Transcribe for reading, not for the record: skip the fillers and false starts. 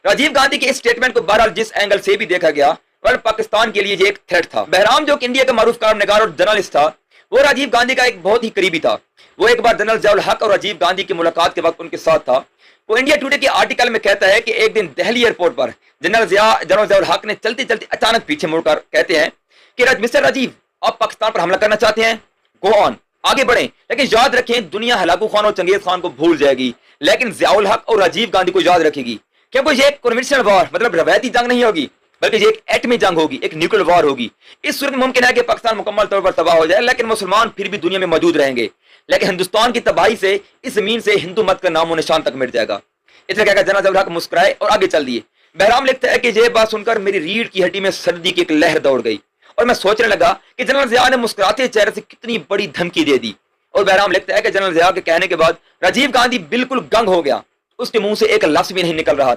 राजीव गांधी के इस स्टेटमेंट को बहरहाल जिस एंगल से भी देखा गया वह पाकिस्तान के लिए ये एक थ्रेट था। बहराम जो कि इंडिया का मारूफ कारनगार और जर्नलिस्ट था, वो राजीव गांधी का एक बहुत ही करीबी था। वो एक बार जनरल जियाउल हक और राजीव गांधी की मुलाकात के वक्त उनके साथ था। वो इंडिया टुडे के आर्टिकल में कहता है कि एक दिन दिल्ली एयरपोर्ट पर जनरल जियाउल हक ने चलते चलते अचानक पीछे मुड़कर कहते हैं कि मिस्टर राजीव, आप पाकिस्तान पर हमला करना चाहते हैं, गो ऑन, आगे बढ़ें, लेकिन याद रखें दुनिया हलाकू खान और चंगेज खान को भूल जाएगी, लेकिन जियाउल हक और राजीव गांधी को याद रखेगी। क्योंकि ये एक कन्वेंशनल वॉर मतलब रवायती जंग नहीं होगी, बल्कि ये एक एटमी जंग होगी, एक न्यूक्लियर वॉर होगी। इस सूरत में मुमकिन है कि पाकिस्तान मुकम्मल तौर पर तबाह हो जाए, लेकिन मुसलमान फिर भी दुनिया में मौजूद रहेंगे। लेकिन हिंदुस्तान की तबाही से इस जमीन से हिंदू मत का नामो निशान तक मिट जाएगा। इसलिए कहकर जनरल जियाउल हक मुस्कुराए और आगे चल दिए। बहराम लिखता है कि यह बात सुनकर मेरी रीढ़ की हड्डी में सर्दी की एक लहर दौड़ गई और मैं सोचने लगा कि जनरल जिया ने मुस्कुराते चेहरे से कितनी बड़ी धमकी दे दी। और बहराम लिखता है कि जनरल जिया के कहने के बाद राजीव गांधी बिल्कुल गंग हो गया, उसके मुंह से एक लफ्ज भी नहीं निकल रहा।